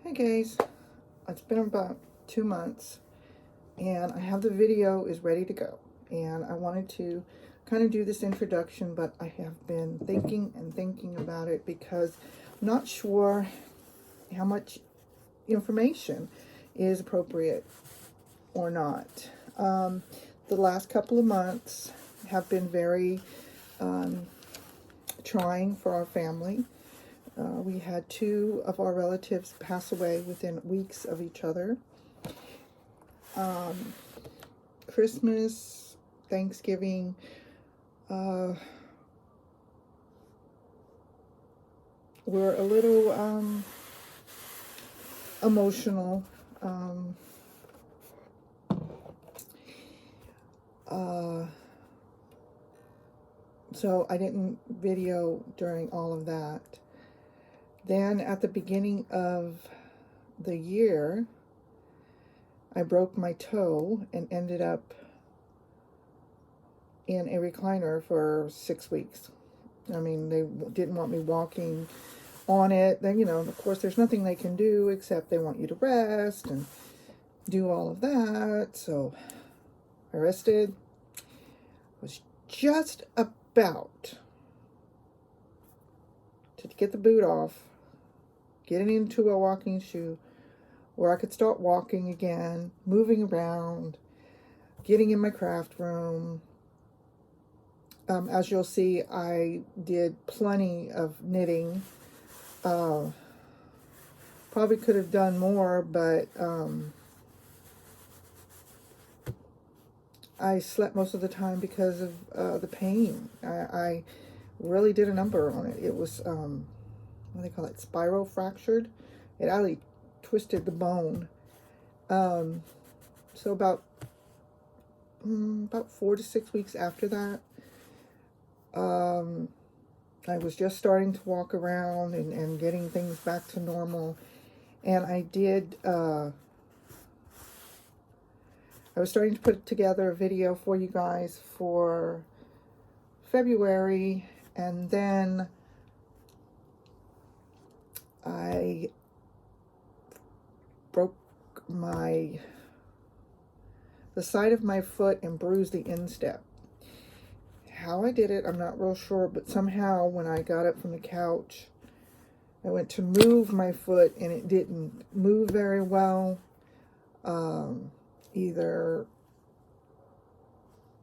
Hey guys, it's been about 2 months and I have the video is ready to go, and I wanted to kind of do this introduction, but I have been thinking about it because I'm not sure how much information is appropriate or not. The last couple of months have been very trying for our family. We had two of our relatives pass away within weeks of each other. Christmas, Thanksgiving, were a little emotional. So I didn't video during all of that. Then at the beginning of the year, I broke my toe and ended up in a recliner for 6 weeks. I mean, they didn't want me walking on it. Then, of course, there's nothing they can do except they want you to rest and do all of that. So I rested. Was just about to get the boot off, getting into a walking shoe where I could start walking again, moving around, getting in my craft room. As you'll see, I did plenty of knitting. Probably could have done more, but I slept most of the time because of the pain. I really did a number on it. It was, what do they call it, spiral fractured. It actually twisted the bone. So about 4 to 6 weeks after that, I was just starting to walk around and getting things back to normal. And I was starting to put together a video for you guys for February, and then I broke the side of my foot and bruised the instep. How I did it, I'm not real sure, but somehow when I got up from the couch, I went to move my foot and it didn't move very well. Either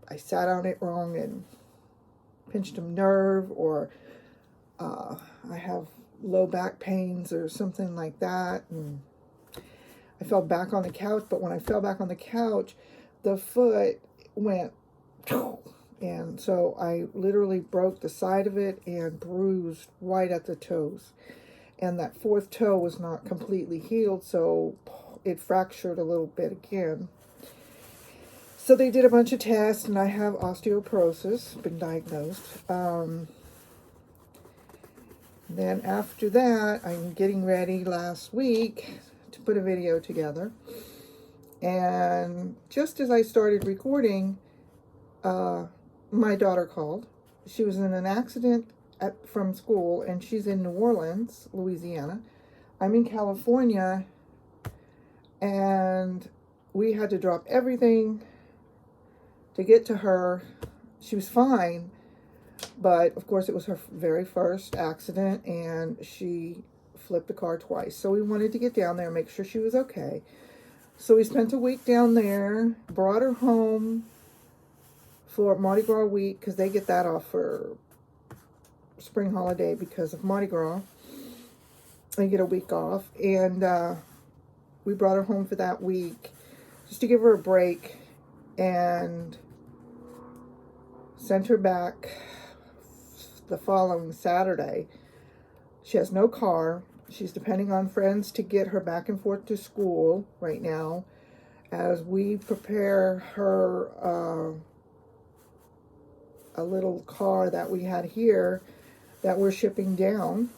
I sat on it wrong and pinched a nerve, or I have low back pains or something like that. And I fell back on the couch, but when I fell back on the couch, the foot went, and so I literally broke the side of it and bruised right at the toes. And that fourth toe was not completely healed, so it fractured a little bit again. So they did a bunch of tests, and I have osteoporosis, been diagnosed. Then after that, I'm getting ready last week to put a video together. And just as I started recording, my daughter called. She was in an accident from school, and she's in New Orleans, Louisiana. I'm in California, and we had to drop everything to get to her. She was fine, but of course it was her very first accident, and she flipped the car twice. So we wanted to get down there and make sure she was okay. So we spent a week down there, brought her home for Mardi Gras week, because they get that off for spring holiday because of Mardi Gras. They get a week off, and we brought her home for that week just to give her a break, and sent her back the following Saturday. She has no car. She's depending on friends to get her back and forth to school right now, as we prepare her a little car that we had here that we're shipping down,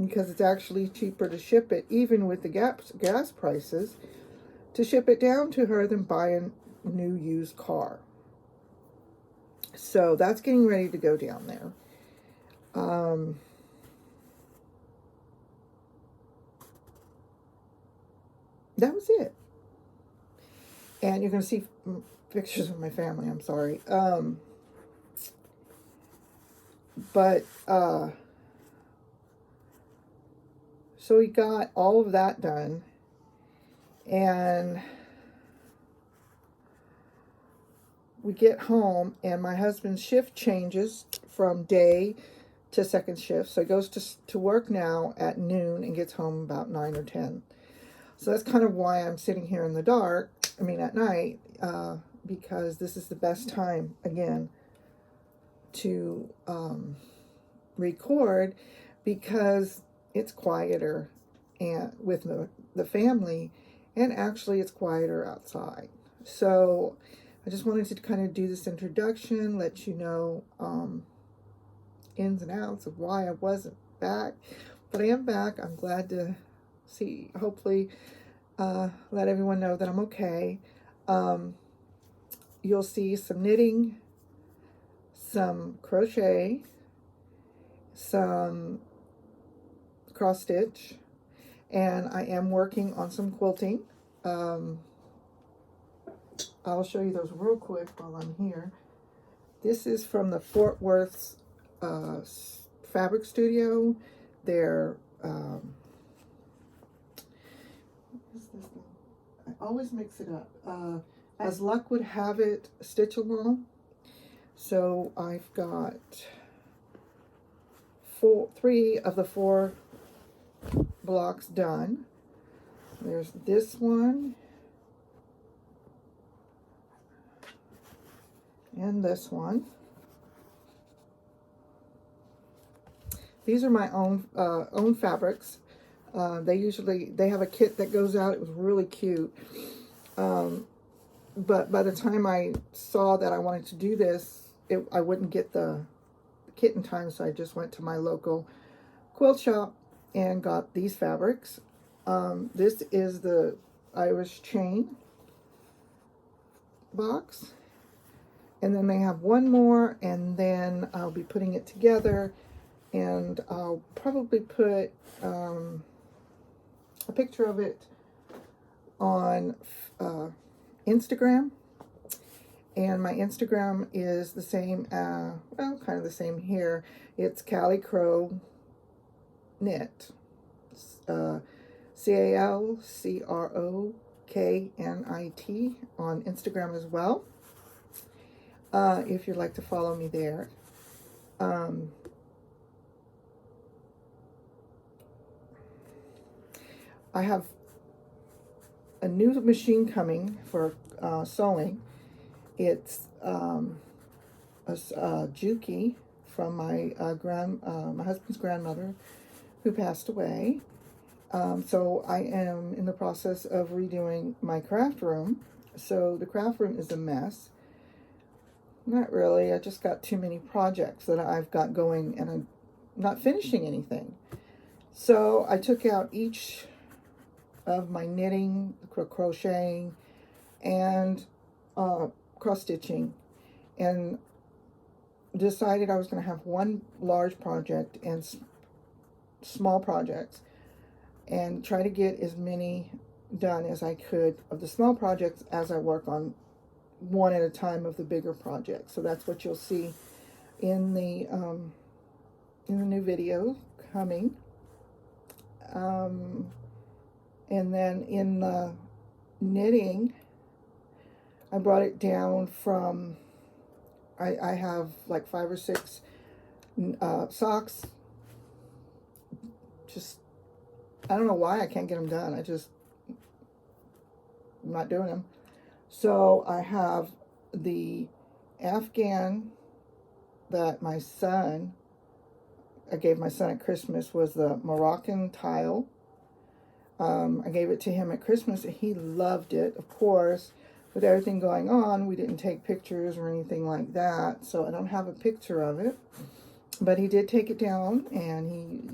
because it's actually cheaper to ship it, even with the gas prices, to ship it down to her than buy a new used car. So that's getting ready to go down there. that was it. And you're going to see pictures of my family. I'm sorry. So we got all of that done. And we get home, and my husband's shift changes from day to second shift. So he goes to work now at noon and gets home about 9 or 10. So that's kind of why I'm sitting here in the dark, at night, because this is the best time, again, to record, because it's quieter and with the family, and actually it's quieter outside. So I just wanted to kind of do this introduction, let you know ins and outs of why I wasn't back. But I am back. I'm glad to see, hopefully, let everyone know that I'm okay. You'll see some knitting, some crochet, some cross stitch, and I am working on some quilting. I'll show you those real quick while I'm here. This is from the Fort Worth's fabric studio. They're what's this thing? I always mix it up. As luck would have it, stitch along. So I've got 3 of the 4 blocks done. There's this one and this one. These are my own fabrics. They have a kit that goes out. It was really cute. But by the time I saw that I wanted to do this, I wouldn't get the kit in time, so I just went to my local quilt shop and got these fabrics. This is the Irish chain box. And then they have one more, and then I'll be putting it together, and I'll probably put a picture of it on Instagram. And my Instagram is the same, kind of the same here. It's Callie Crow Knit. CalCroknit on Instagram as well. If you'd like to follow me there. I have a new machine coming for sewing. It's a Juki from my my husband's grandmother, who passed away. So I am in the process of redoing my craft room. So the craft room is a mess. Not really. I just got too many projects that I've got going, and I'm not finishing anything. So I took out each of my knitting, crocheting, and cross stitching, and decided I was going to have one large project and small projects, and try to get as many done as I could of the small projects as I work on one at a time of the bigger projects. So that's what you'll see in the new video coming. And then in the knitting, I brought it down from, I have like 5 or 6 socks. Just, I don't know why I can't get them done. I'm not doing them. So I have the Afghan that I gave my son at Christmas, was the Moroccan tile. I gave it to him at Christmas, and he loved it. Of course, with everything going on, we didn't take pictures or anything like that, so I don't have a picture of it. But he did take it down, and he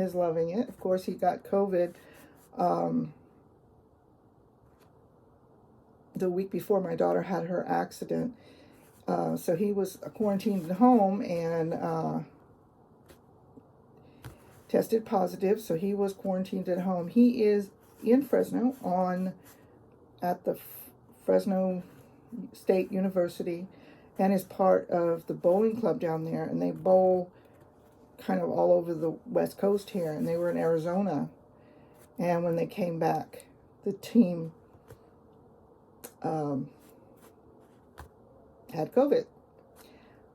is loving it. Of course, he got COVID the week before my daughter had her accident. So he was quarantined at home and tested positive, so he was quarantined at home. He is in Fresno at the Fresno State University, and is part of the bowling club down there, and they bowl kind of all over the West Coast here, and they were in Arizona, and when they came back, the team had COVID.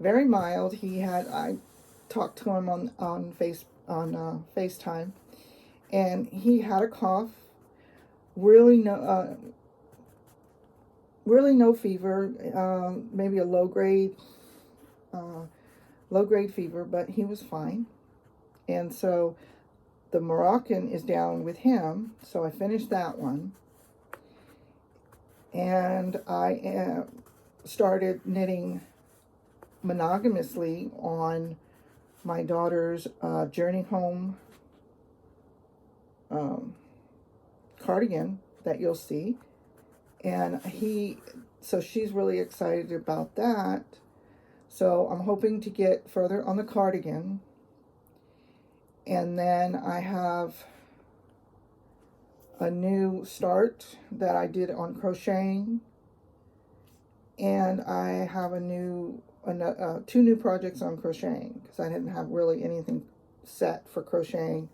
Very mild. I talked to him on FaceTime, and he had a cough. Really no fever. Maybe a low grade fever, but he was fine. And so the Moroccan is down with him. So I finished that one, and I started knitting monogamously on my daughter's Journey Home cardigan that you'll see. And so she's really excited about that. So I'm hoping to get further on the cardigan. And then I have a new start that I did on crocheting. And I have two new projects on crocheting, because I didn't have really anything set for crocheting.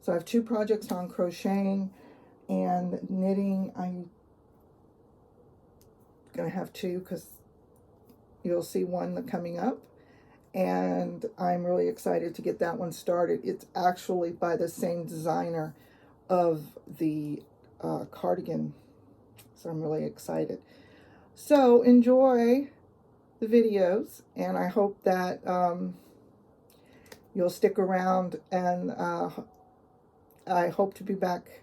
So I have 2 projects on crocheting, and knitting I'm gonna have 2, because you'll see one coming up, and I'm really excited to get that one started. It's actually by the same designer of the cardigan, so I'm really excited. So enjoy the videos, and I hope that you'll stick around, and I hope to be back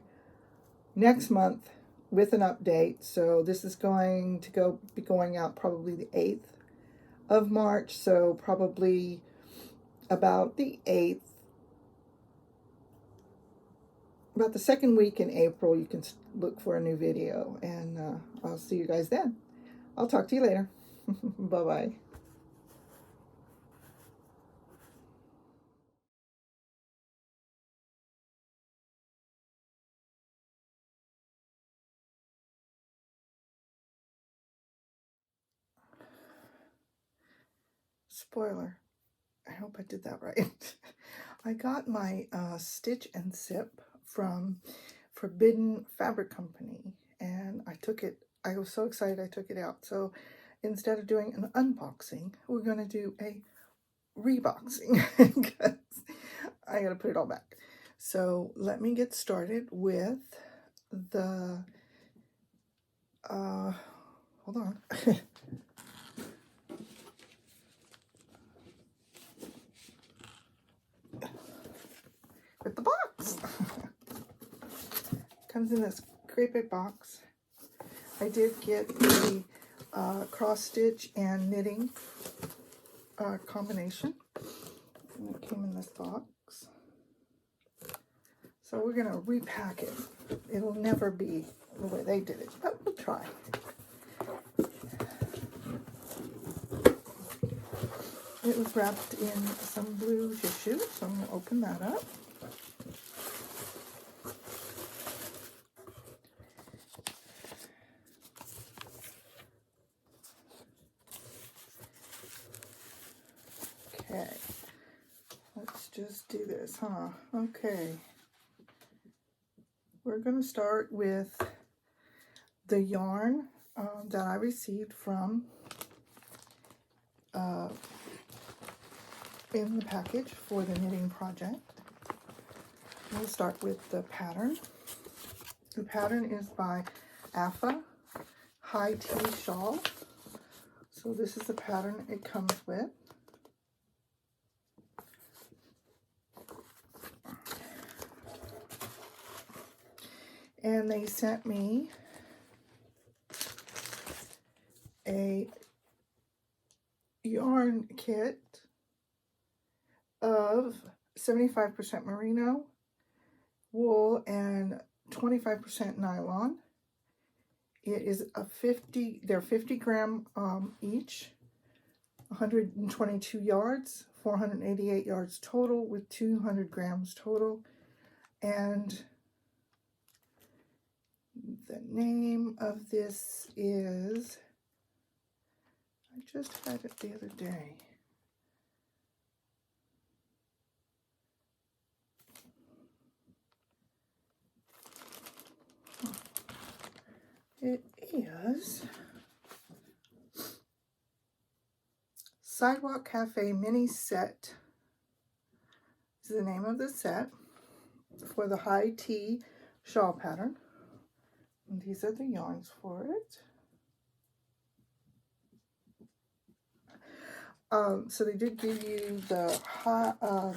next month with an update. So this is going to be going out probably the 8th of March, so probably about the 8th, about the second week in April, you can look for a new video, and I'll see you guys then. I'll talk to you later. Bye-bye. Spoiler, I hope I did that right. I got my Stitch and Sip from Forbidden Fabric Company, and I was so excited I took it out. So instead of doing an unboxing, we're going to do a reboxing, because I got to put it all back. So let me get started with the, hold on. With the box. Comes in this great big box. I did get the cross stitch and knitting combination, and it came in this box. So we're gonna repack it. It'll never be the way they did it, but we'll try. It was wrapped in some blue tissue, so I'm gonna open that up. Okay, let's just do this, huh? Okay. We're going to start with the yarn that I received from in the package for the knitting project. We'll start with the pattern. The pattern is by Afghan High Tea Shawl. So this is the pattern it comes with. And they sent me a yarn kit of 75% merino wool and 25% nylon. It is they're 50 gram each, 122 yards, 488 yards total, with 200 grams total. And The name of this is, I just had it the other day. It is Sidewalk Cafe Mini Set. This is the name of the set for the high tea shawl pattern. And these are the yarns for it. So they did give you the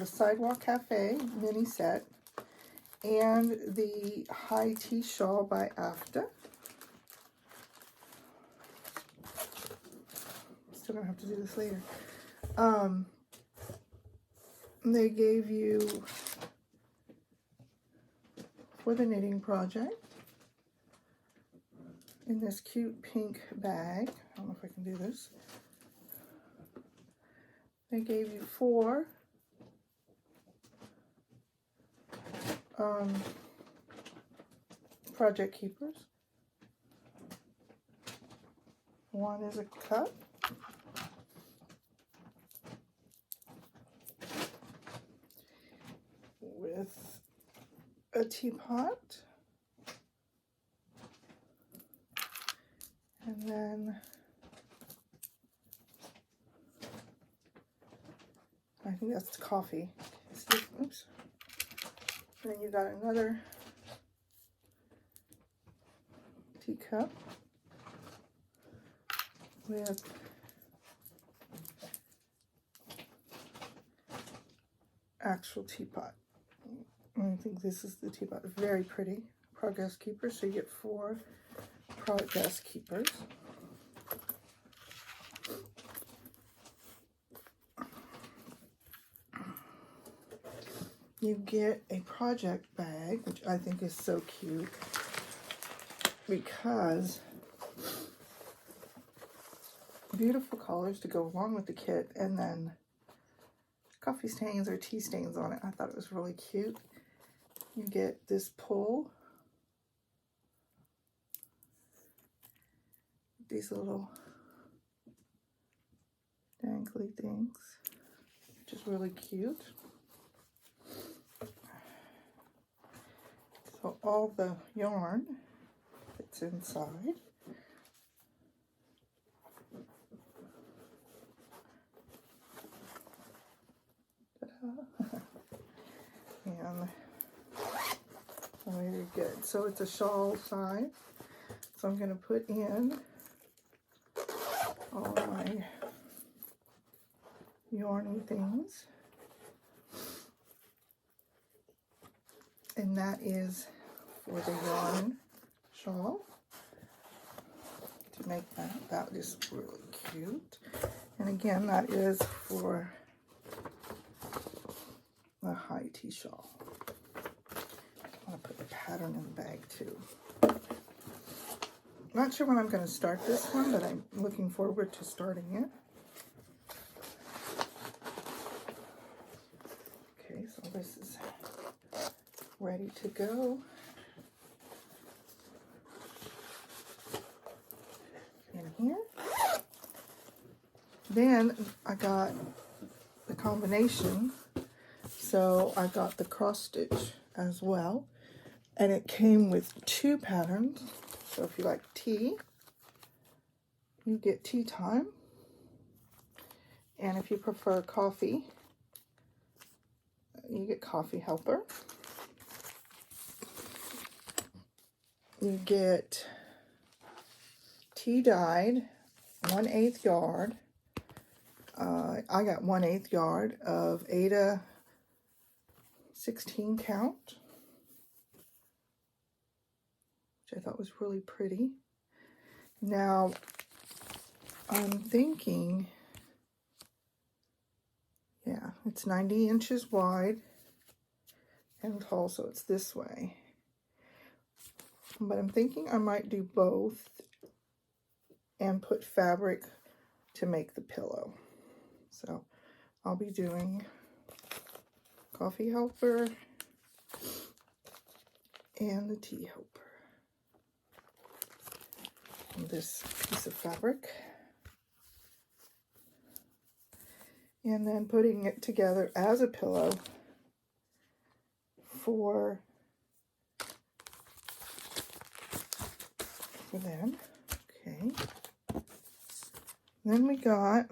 Sidewalk Cafe mini set and the high tea shawl by Afghan. Still gonna have to do this later. They gave you, for the knitting project, in this cute pink bag, I don't know if I can do this, they gave you 4 project keepers. One is a cup. With a teapot. And then I think that's coffee. Oops. And then you got another teacup with actual teapot. I think this is the teapot. Very pretty. Progress keeper. So you get 4 progress keepers. You get a project bag, which I think is so cute because beautiful colors to go along with the kit, and then coffee stains or tea stains on it. I thought it was really cute. You get this pull, these little dangly things, which is really cute. So all the yarn fits inside. And very good. So it's a shawl size. So I'm going to put in all my yarny things. And that is for the yarn shawl. To make that is really cute. And again, that is for the high tea shawl. I want to put the pattern in the bag too. Not sure when I'm going to start this one, but I'm looking forward to starting it. Okay, so this is ready to go. In here. Then I got the combination. So I got the cross stitch as well. And it came with 2 patterns. So if you like tea, you get tea time. And if you prefer coffee, you get coffee helper. You get tea dyed, 1/8 yard. I got 1/8 yard of Ada 16 count, which I thought was really pretty. Now, I'm thinking, yeah, it's 90 inches wide and tall, so it's this way. But I'm thinking I might do both and put fabric to make the pillow. So I'll be doing coffee helper and the tea helper. this piece of fabric. And then putting it together as a pillow for them. Okay. Then we got,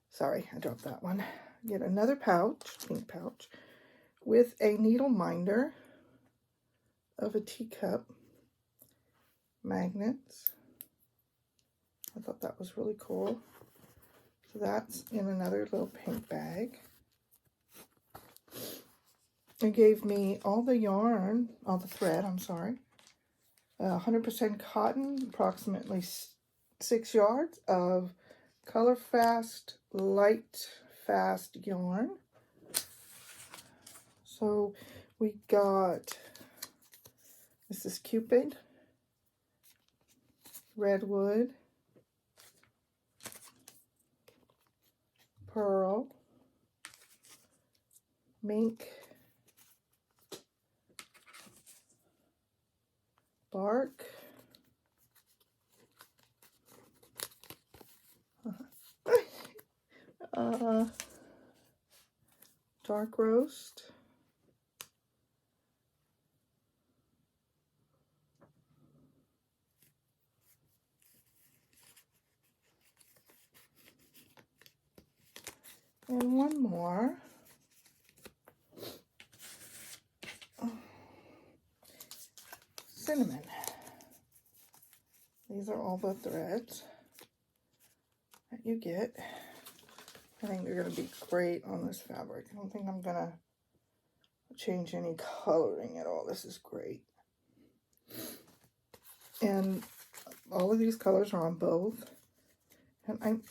sorry, I dropped that one. Get another pouch, pink pouch, with a needle minder of a teacup, magnets. I thought that was really cool. So that's in another little pink bag. It gave me all the yarn, all the thread, 100% cotton, approximately 6 yards of color fast, light fast yarn. So we got, this is Cupid, Redwood, Purl, Mink, Bark, Dark Roast, and one more. Cinnamon. These are all the threads that you get. I think they're going to be great on this fabric. I don't think I'm going to change any coloring at all. This is great. And all of these colors are on both. And I'm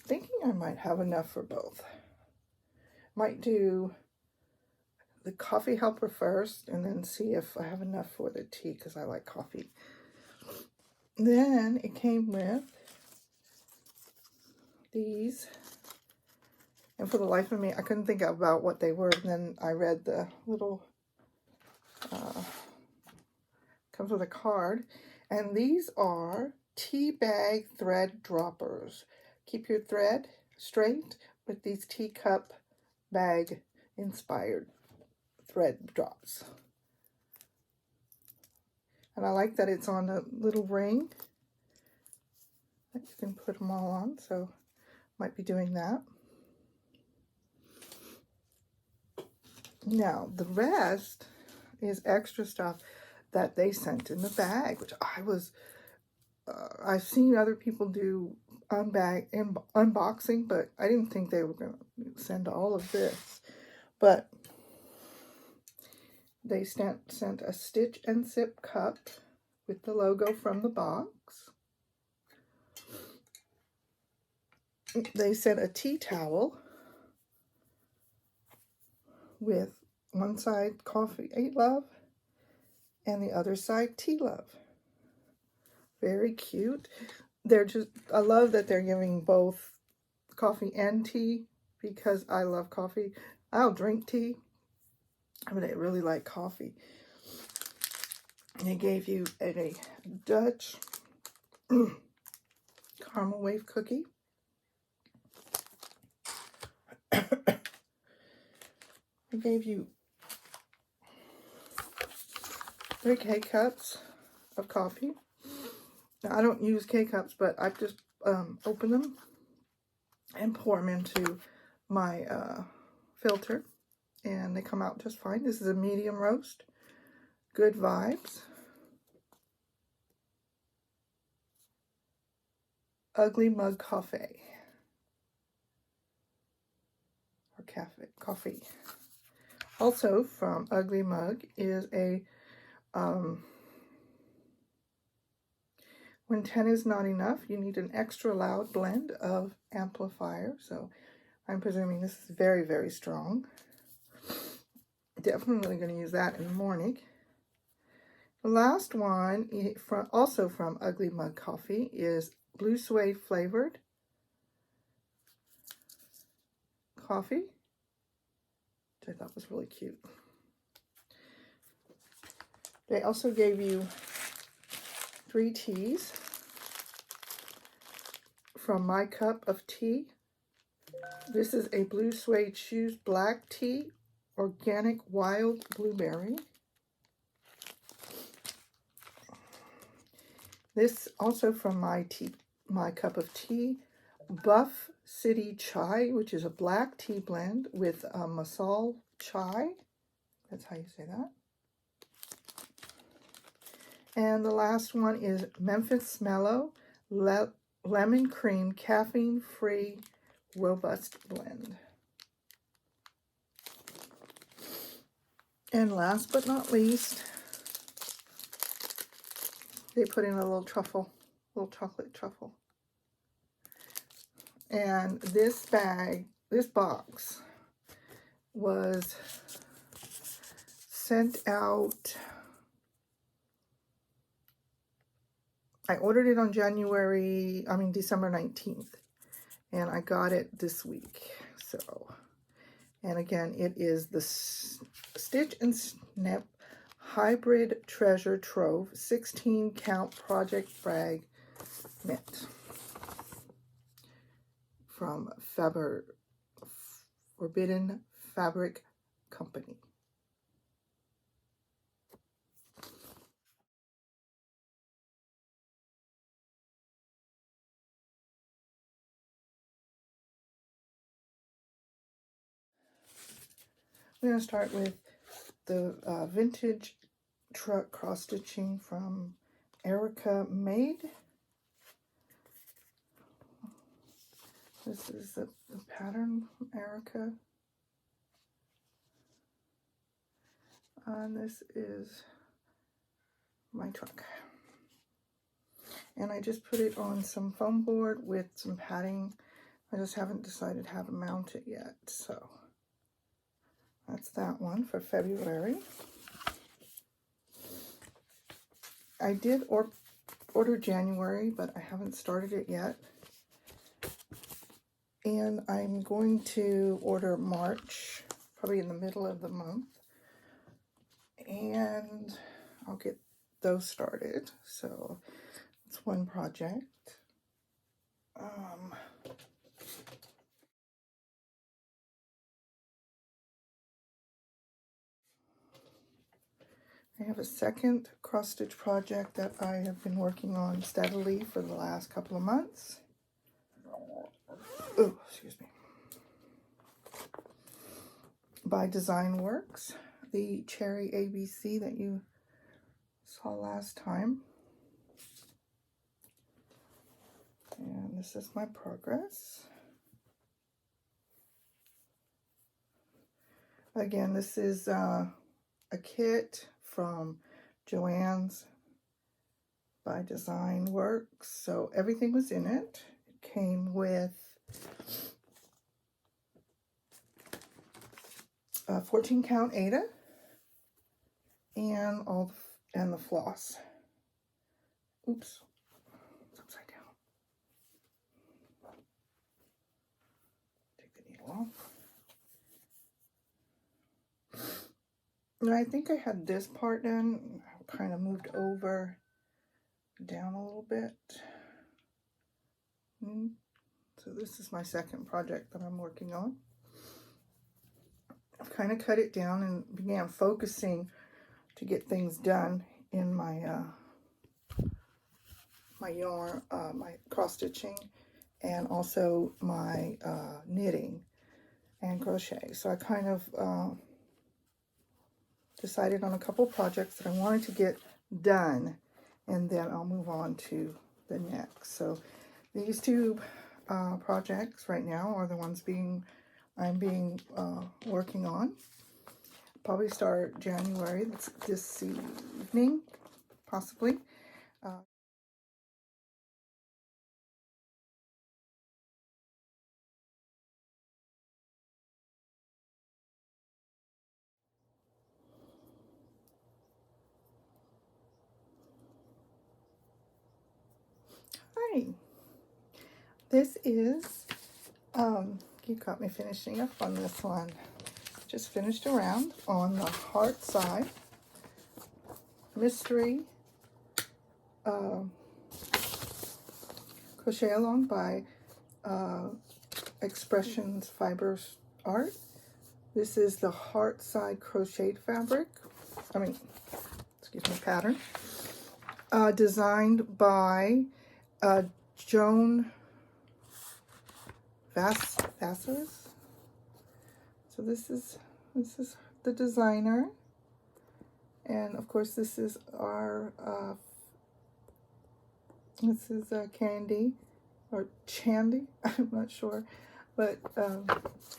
thinking I might have enough for both. Might do the coffee helper first and then see if I have enough for the tea because I like coffee. Then it came with these. And for the life of me, I couldn't think about what they were. And then I read the little, comes with a card. And these are tea bag thread droppers. Keep your thread straight with these teacup bag inspired thread drops. And I like that it's on a little ring that you can put them all on. So might be doing that. Now, the rest is extra stuff that they sent in the bag, which I was, I've seen other people do unboxing, but I didn't think they were going to send all of this. But they sent a Stitch and Sip cup with the logo from the box. They sent a tea towel with one side Coffee Love and the other side Tea Love. Very cute. They're just, I love that they're giving both coffee and tea because I love coffee. I'll drink tea, but I really like coffee. And they gave you a Dutch caramel wave cookie. I gave you 3 K-cups of coffee. Now, I don't use K-cups, but I just open them and pour them into my filter, and they come out just fine. This is a medium roast. Good vibes. Ugly Mug Coffee. Or coffee. Also from Ugly Mug is a when 10 is not enough, you need an extra loud blend of amplifier. So I'm presuming this is very, very strong. Definitely going to use that in the morning. The last one, also from Ugly Mug Coffee, is Blue Suede flavored coffee, which I thought was really cute. They also gave you 3 teas from My Cup of Tea. This is a Blue Suede Shoes Black Tea, Organic Wild Blueberry. This also from My Cup of Tea, Buff City Chai, which is a black tea blend with masala chai. That's how you say that. And the last one is Memphis Mellow Lemon Cream Caffeine-Free Robust Blend. And last but not least, they put in a little truffle, little chocolate truffle. And this box was sent out. I ordered it on December 19th, and I got it this week. So, and again, it is the Stitch and Snip Hybrid Treasure Trove 16 Count Project Bag Mint from Forbidden Fabric Company. We're going to start with the vintage truck cross stitching from Erica Made. This is the pattern from Erica. And this is my truck. And I just put it on some foam board with some padding. I just haven't decided how to mount it yet. So that's that one for February. I did order January, but I haven't started it yet. And I'm going to order March, probably in the middle of the month. And I'll get those started. So it's one project. I have a second cross stitch project that I have been working on steadily for the last couple of months. Oh, excuse me. By Design Works, the Cherry ABC that you saw last time. And this is my progress. Again, this is a kit from Joann's by Design Works. So everything was in it. It came with 14 count Aida and the floss. Oops, it's upside down. Take the needle off. And I think I had this part done. I kind of moved over down a little bit. So this is my second project that I'm working on. I've kind of cut it down and began focusing to get things done in my my yarn, my cross stitching, and also my knitting and crochet. So I kind of decided on a couple projects that I wanted to get done, and then I'll move on to the next. So these two projects right now are the ones I'm working on. Probably start January. That's this evening, possibly. Hi. This is you got me finishing up on this one. Just finished around on the Hearthside. Mystery Crochet Along by Expressions Fibers Art. This is the Hearthside crocheted fabric. Pattern. Designed by Joan Vassars. So this is the designer, and of course this is our Candy or Chandy. I'm not sure, but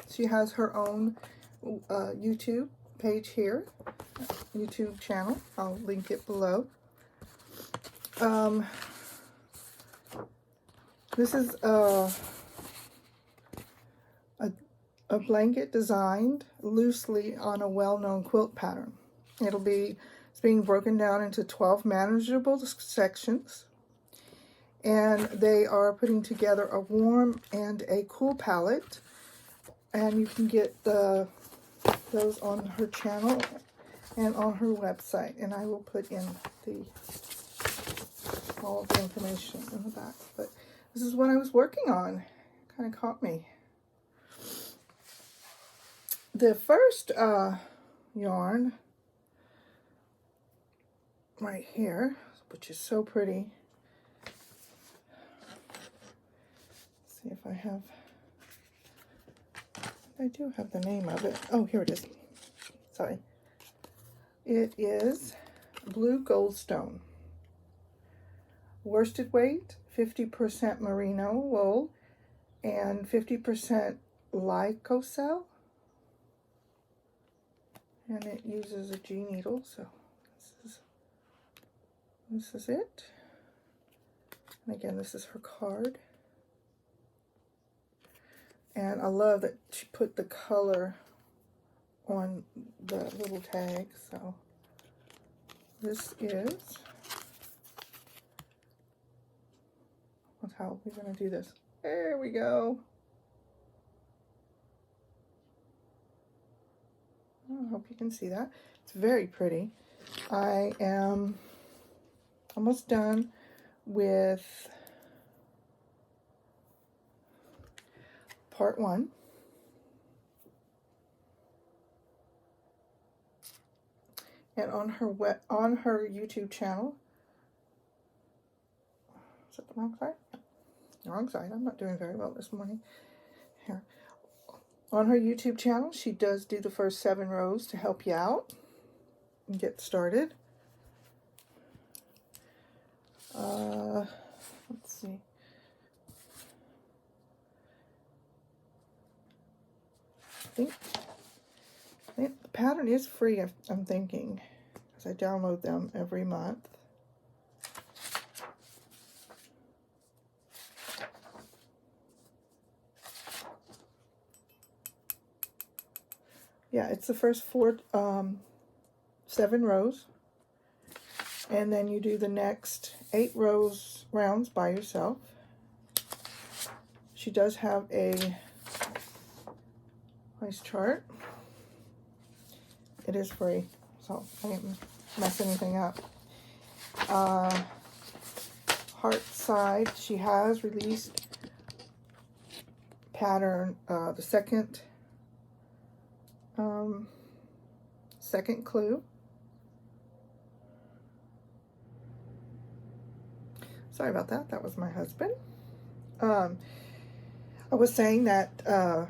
she has her own YouTube page here, YouTube channel. I'll link it below. This is a blanket designed loosely on a well-known quilt pattern. It's being broken down into 12 manageable sections, and they are putting together a warm and a cool palette, and you can get those on her channel and on her website, and I will put in all of the information in the back. But this is what I was working on. Kind of caught me. The first yarn right here, which is so pretty. Let's see if I do have the name of it. Oh, here it is. Sorry. It is Blue Goldstone. Worsted weight, 50% merino wool and 50% lyocell. And it uses a G needle, so this is it. And again, this is her card. And I love that she put the color on the little tag. So this is, that's how we're going to do this. There we go. I hope you can see that. It's very pretty. I am almost done with part 1. And on her YouTube channel, is that the wrong side? The wrong side. I'm not doing very well this morning. Here. On her YouTube channel, she does do the first 7 rows to help you out and get started. Let's see. I think the pattern is free, I'm thinking, because I download them every month. Yeah, it's the first 7 rows, and then you do the next 8 rounds by yourself. She does have a nice chart. It is free, so I didn't mess anything up. Hearthside, she has released pattern, the second clue. Sorry about that. That was my husband. I was saying that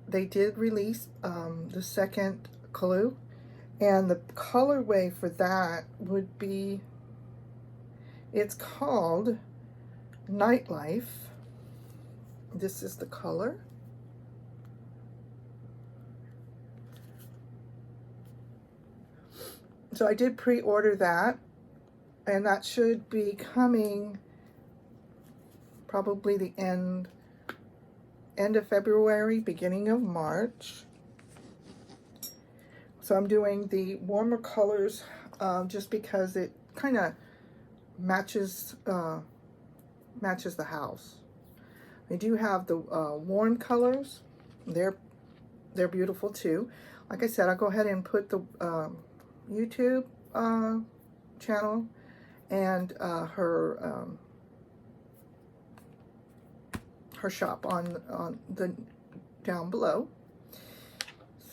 they did release the second clue, and the colorway for that would be, it's called Nightlife. This is the color. So I did pre-order that, and that should be coming probably the end of February, beginning of March. So I'm doing the warmer colors just because it kind of matches the house. They do have the warm colors. They're beautiful too. Like I said, I'll go ahead and put the YouTube channel and her shop on the down below.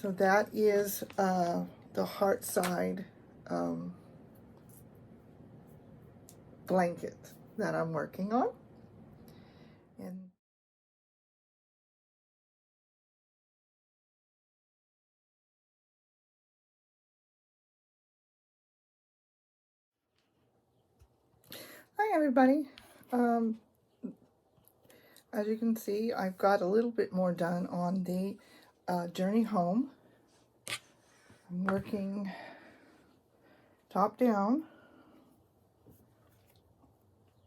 So that is the Hearthside blanket that I'm working on. And hi everybody. As you can see, I've got a little bit more done on the journey home. I'm working top down.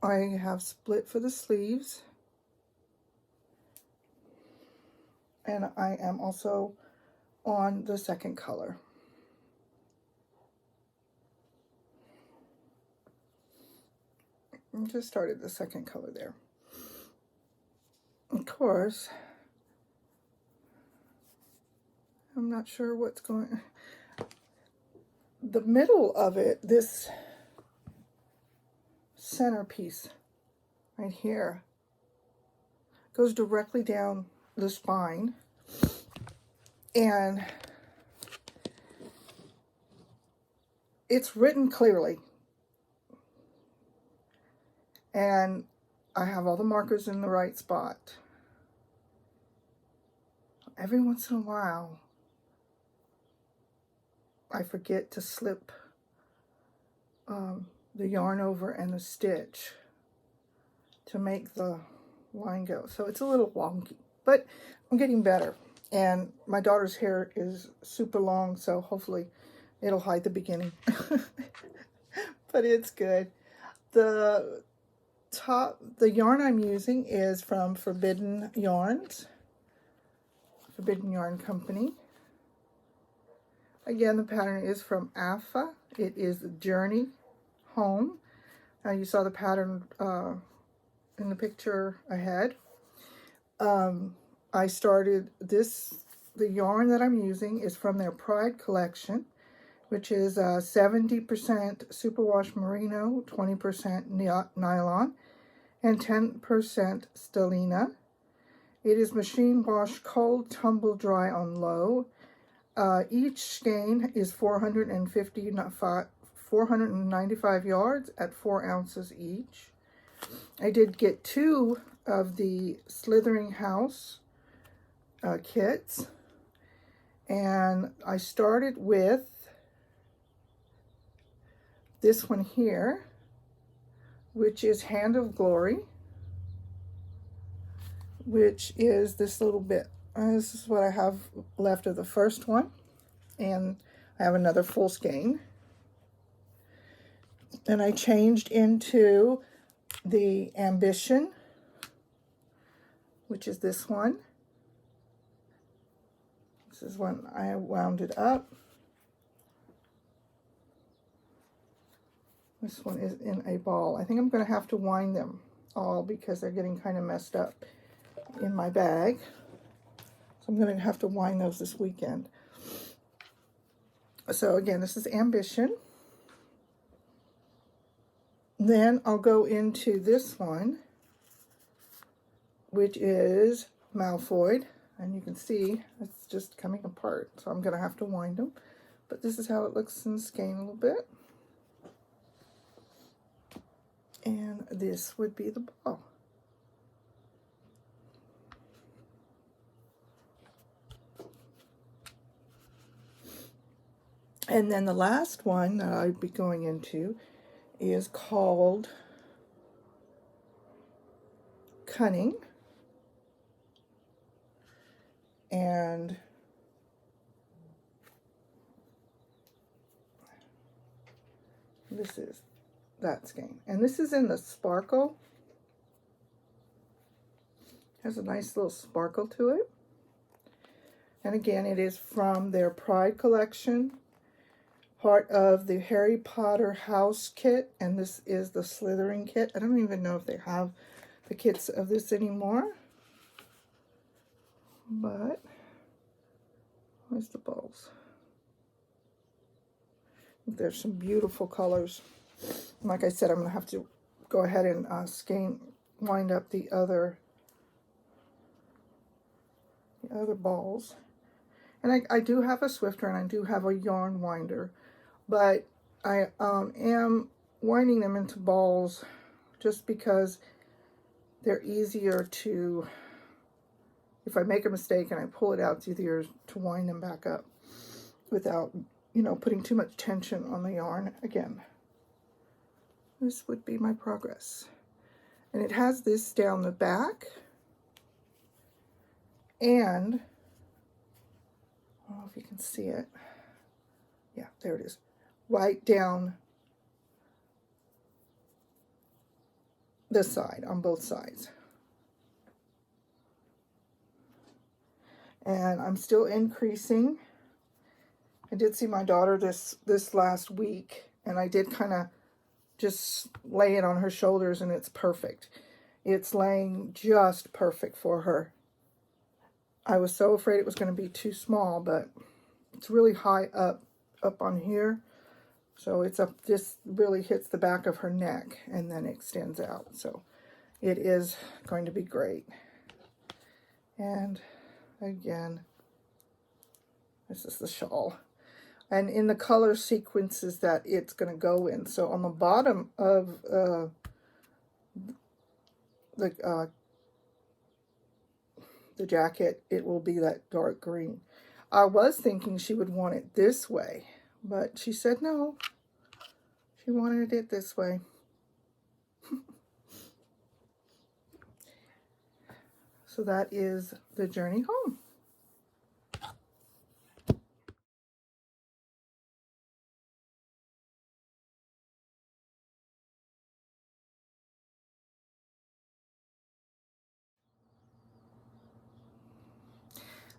I have split for the sleeves, and I am also on the second color. I just started the second color there. Of course, I'm not sure what's going. The middle of it, this centerpiece right here, goes directly down the spine, and it's written clearly, and I have all the markers in the right spot. Every once in a while, I forget to slip the yarn over and the stitch to make the line go. So it's a little wonky, but I'm getting better. And my daughter's hair is super long, so hopefully it'll hide the beginning. But it's good. The yarn I'm using is from Forbidden Yarn Company. Again, the pattern is from Afghan. It is Journey Home. Now you saw the pattern in the picture ahead. I started this, the yarn that I'm using is from their Pride collection, which is 70% superwash merino, 20% nylon, and 10% stellina. It is machine wash cold, tumble dry on low. Each skein is 495 yards at 4 ounces each. I did get 2 of the Slithering House kits, and I started with this one here, which is Hand of Glory, which is this little bit. This is what I have left of the first one, and I have another full skein. And I changed into the Ambition, which is this one. This is when I wound it up. This one is in a ball. I think I'm going to have to wind them all because they're getting kind of messed up in my bag. So I'm going to have to wind those this weekend. So again, this is Ambition. Then I'll go into this one, which is Malfoy. And you can see it's just coming apart. So I'm going to have to wind them. But this is how it looks in the skein a little bit. And this would be the ball. And then the last one that I'd be going into is called Cunning. And this is that skein. And this is in the sparkle. Has a nice little sparkle to it. And again, it is from their Pride collection, part of the Harry Potter house kit, and this is the Slithering kit. I don't even know if they have the kits of this anymore, but where's the balls? There's some beautiful colors. Like I said, I'm going to have to go ahead and wind up the other balls. And I do have a Swifter and I do have a yarn winder, but I am winding them into balls just because they're easier to, if I make a mistake and I pull it out, it's easier to wind them back up without, you know, putting too much tension on the yarn again. This would be my progress. And it has this down the back, and I don't know if you can see it. Yeah, there it is. Right down the side, on both sides. And I'm still increasing. I did see my daughter this last week, and I did kind of just lay it on her shoulders, and it's perfect. It's laying just perfect for her. I was so afraid it was going to be too small, but it's really high up on here. So it's up, this really hits the back of her neck and then extends out. So it is going to be great. And again, this is the shawl. And in the color sequences that it's going to go in. So on the bottom of the jacket, it will be that dark green. I was thinking she would want it this way, but she said no. She wanted it this way. So that is the journey home.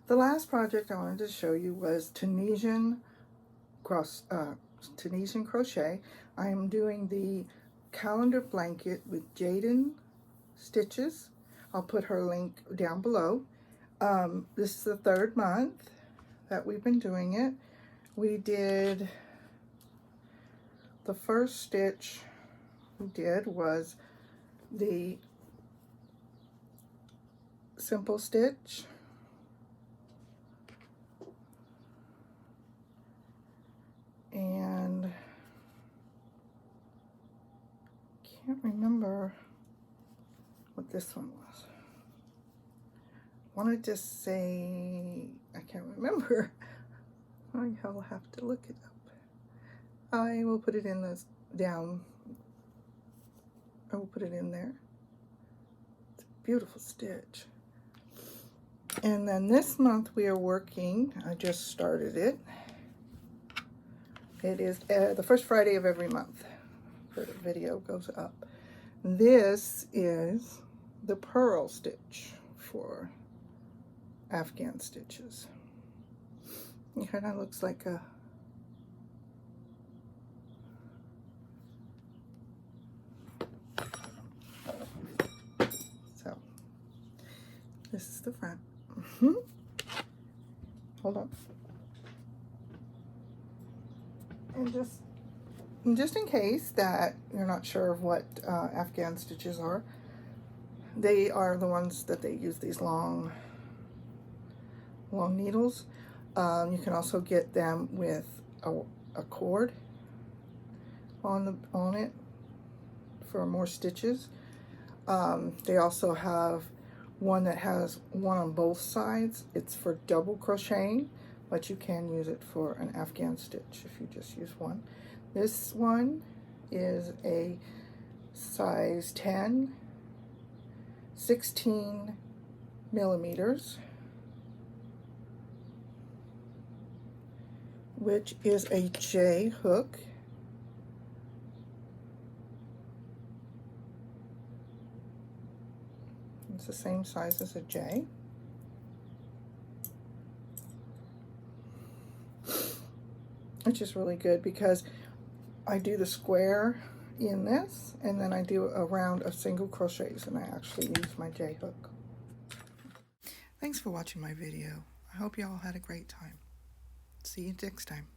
The last project I wanted to show you was Tunisian crochet. I am doing the calendar blanket with Jaden stitches. I'll put her link down below. This is the 3rd month that we've been doing it. We did, the first stitch we did was the simple stitch. And can't remember what this one was. Wanted to say, I can't remember. I'll have to look it up. I will put it in this down. I will put it in there. It's a beautiful stitch. And then this month we are working, I just started it. It is the first Friday of every month. The video goes up. This is the Purl stitch for Afghan stitches. It kind of looks like a so this is the front. Hold on. And just in case that you're not sure of what Afghan stitches are, they are the ones that they use these long needles. You can also get them with a cord on it for more stitches. They also have one that has one on both sides. It's for double crocheting, but you can use it for an Afghan stitch if you just use one. This one is a size 10, 16 millimeters, which is a J hook. It's the same size as a J. Which is really good because I do the square in this, and then I do a round of single crochets, and I actually use my J hook. Thanks for watching my video. I hope you all had a great time. See you next time.